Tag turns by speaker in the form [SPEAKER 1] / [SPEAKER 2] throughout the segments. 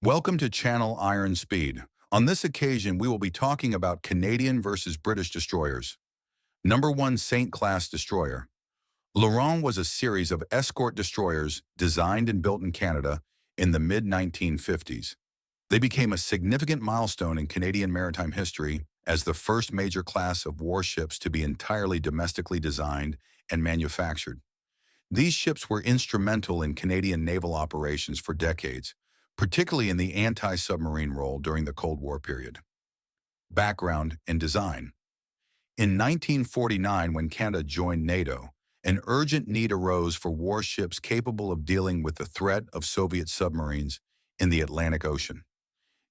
[SPEAKER 1] Welcome to Channel Iron Speed. On this occasion, we will be talking about Canadian versus British destroyers. Number 1 St.Class Destroyer. Laurent was a series of escort destroyers designed and built in Canada in the mid-1950s. They became a significant milestone in Canadian maritime history as the first major class of warships to be entirely domestically designed and manufactured. These ships were instrumental in Canadian naval operations for decades, particularly in the anti-submarine role during the Cold War period. Background and design. In 1949, when Canada joined NATO, an urgent need arose for warships capable of dealing with the threat of Soviet submarines in the Atlantic Ocean.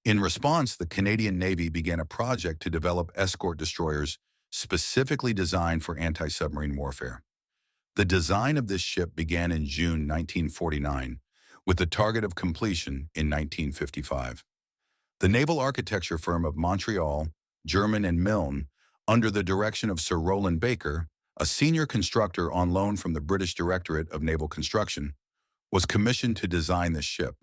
[SPEAKER 1] In response, the Canadian Navy began a project to develop escort destroyers specifically designed for anti-submarine warfare. The design of this ship began in June 1949, with the target of completion in 1955. The naval architecture firm of Montreal, German and Milne, under the direction of Sir Roland Baker, a senior constructor on loan from the British Directorate of Naval Construction, was commissioned to design this ship.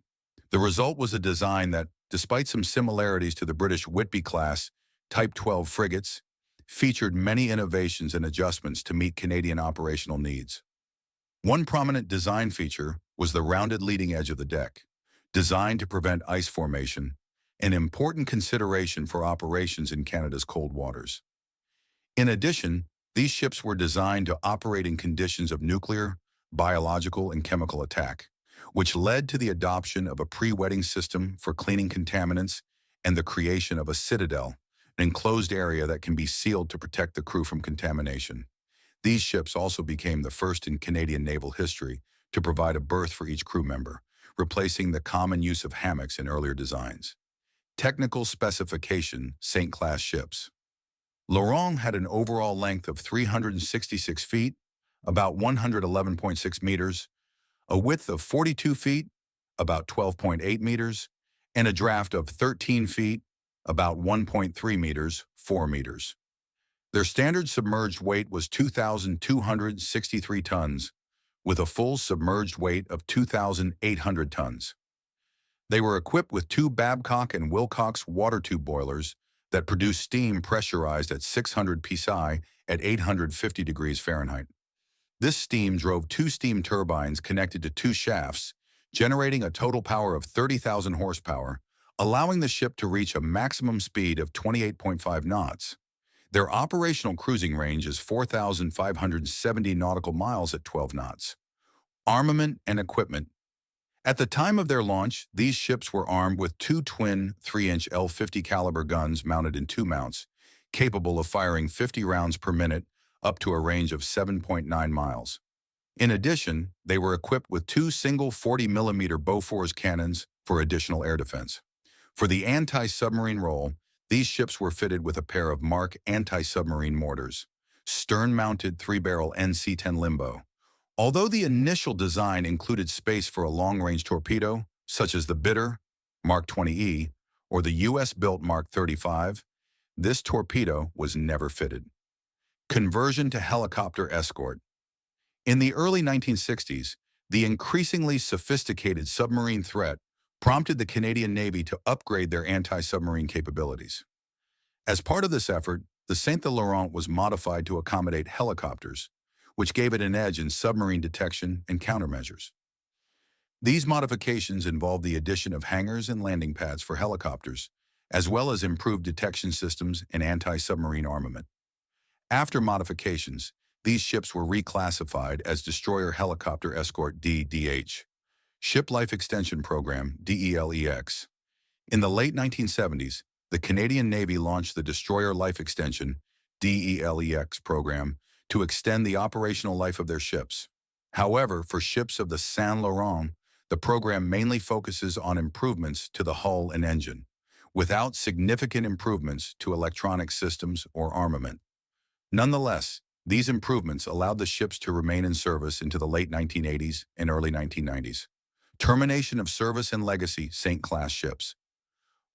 [SPEAKER 1] The result was a design that, despite some similarities to the British Whitby-class Type 12 frigates, featured many innovations and adjustments to meet Canadian operational needs. One prominent design feature was the rounded leading edge of the deck, designed to prevent ice formation, an important consideration for operations in Canada's cold waters. In addition, these ships were designed to operate in conditions of nuclear, biological, and chemical attack, which led to the adoption of a pre-wetting system for cleaning contaminants and the creation of a citadel, an enclosed area that can be sealed to protect the crew from contamination. These ships also became the first in Canadian naval history to provide a berth for each crew member, replacing the common use of hammocks in earlier designs. Technical specification: St.Class ships. Laurent had an overall length of 366 feet, about 111.6 meters, a width of 42 feet, about 12.8 meters, and a draft of 13 feet, about 1.3 meters, 4 meters. Their standard submerged weight was 2,263 tons, with a full submerged weight of 2,800 tons. They were equipped with 2 Babcock and Wilcox water tube boilers that produced steam pressurized at 600 psi at 850 degrees Fahrenheit. This steam drove 2 steam turbines connected to 2 shafts, generating a total power of 30,000 horsepower, allowing the ship to reach a maximum speed of 28.5 knots. Their operational cruising range is 4,570 nautical miles at 12 knots. Armament and equipment. At the time of their launch, these ships were armed with 2 twin 3-inch L50 caliber guns mounted in 2 mounts, capable of firing 50 rounds per minute up to a range of 7.9 miles. In addition, they were equipped with 2 single 40mm Bofors cannons for additional air defense. For the anti-submarine role, these ships were fitted with a pair of Mark anti-submarine mortars, stern-mounted 3-barrel NC-10 Limbo. Although the initial design included space for a long-range torpedo, such as the Bitter, Mark 20E, or the US-built Mark 35, this torpedo was never fitted. Conversion to helicopter escort. In the early 1960s, the increasingly sophisticated submarine threat prompted the Canadian Navy to upgrade their anti-submarine capabilities. As part of this effort, the St.Laurent was modified to accommodate helicopters, which gave it an edge in submarine detection and countermeasures. These modifications involved the addition of hangars and landing pads for helicopters, as well as improved detection systems and anti-submarine armament. After modifications, these ships were reclassified as Destroyer Helicopter Escort DDH. Ship Life Extension Program, DELEX. In the late 1970s, the Canadian Navy launched the Destroyer Life Extension, DELEX program to extend the operational life of their ships. However, for ships of the Saint-Laurent, the program mainly focuses on improvements to the hull and engine, without significant improvements to electronic systems or armament. Nonetheless, these improvements allowed the ships to remain in service into the late 1980s and early 1990s. Termination of service and legacy St.Class ships.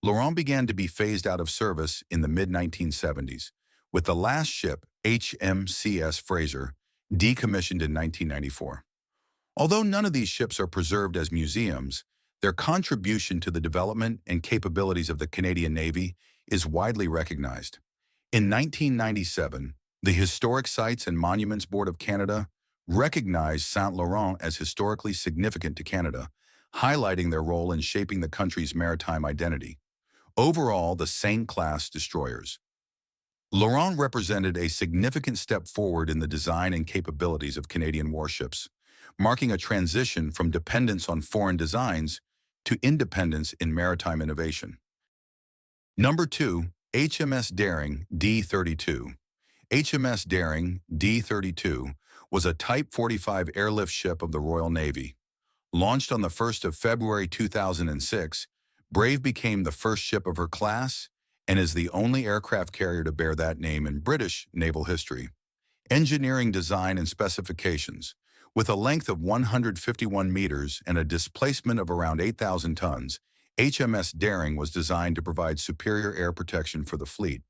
[SPEAKER 1] Laurent began to be phased out of service in the mid-1970s, with the last ship, HMS Fraser, decommissioned in 1994. Although none of these ships are preserved as museums, Their contribution to the development and capabilities of the Canadian Navy is widely recognized. In 1997, the Historic Sites and Monuments Board of Canada recognized St. Laurent as historically significant to Canada, highlighting their role in shaping the country's maritime identity. Overall, the St.Laurent-Class destroyers. Laurent represented a significant step forward in the design and capabilities of Canadian warships, marking a transition from dependence on foreign designs to independence in maritime innovation. Number 2, HMS Daring D-32. HMS Daring D-32 was a Type 45 airlift ship of the Royal Navy. Launched on the 1st of February 2006, Brave became the first ship of her class and is the only aircraft carrier to bear that name in British naval history. Engineering design and specifications. With a length of 151 meters and a displacement of around 8,000 tons, HMS Daring was designed to provide superior air protection for the fleet.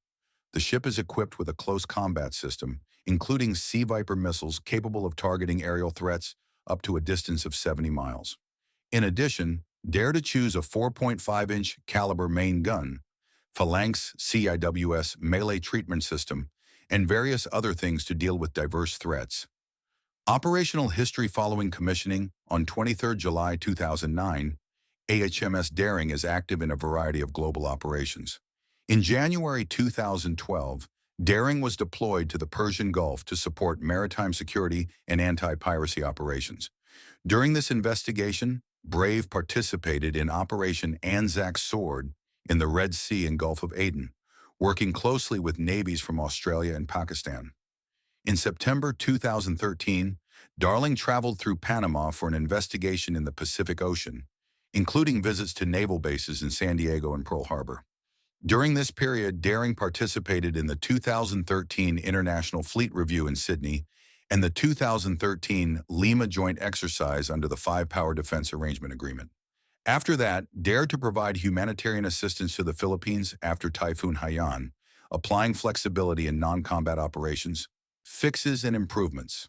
[SPEAKER 1] The ship is equipped with a close combat system, including Sea Viper missiles capable of targeting aerial threats up to a distance of 70 miles. In addition, dare to choose a 4.5-inch caliber main gun, Phalanx CIWS melee treatment system, and various other things to deal with diverse threats. Operational history. Following commissioning on 23 July 2009, HMS Daring is active in a variety of global operations. In January 2012, Daring was deployed to the Persian Gulf to support maritime security and anti-piracy operations. During this investigation, Brave participated in Operation Anzac Sword in the Red Sea and Gulf of Aden, working closely with navies from Australia and Pakistan. In September 2013, Darling traveled through Panama for an investigation in the Pacific Ocean, including visits to naval bases in San Diego and Pearl Harbor. During this period, Daring participated in the 2013 International Fleet Review in Sydney and the 2013 Lima Joint Exercise under the Five-Power Defense Arrangement Agreement. After that, dared to provide humanitarian assistance to the Philippines after Typhoon Haiyan, applying flexibility in non-combat operations, fixes and improvements.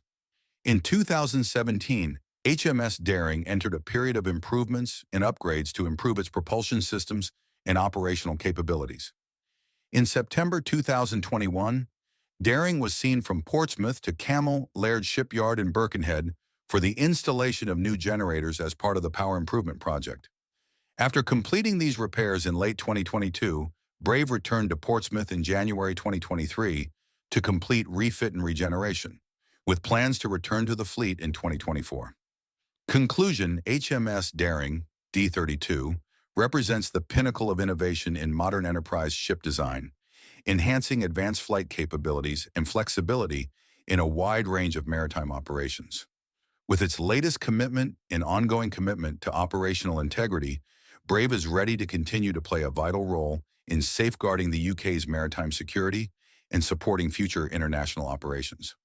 [SPEAKER 1] In 2017, HMS Daring entered a period of improvements and upgrades to improve its propulsion systems and operational capabilities. In September 2021, Daring was seen from Portsmouth to Camel Laird Shipyard in Birkenhead for the installation of new generators as part of the Power Improvement Project. After completing these repairs in late 2022, Brave returned to Portsmouth in January 2023 to complete refit and regeneration, with plans to return to the fleet in 2024. Conclusion. HMS Daring D-32 represents the pinnacle of innovation in modern enterprise ship design, enhancing advanced flight capabilities and flexibility in a wide range of maritime operations. With its latest commitment and ongoing commitment to operational integrity, Brave is ready to continue to play a vital role in safeguarding the UK's maritime security and supporting future international operations.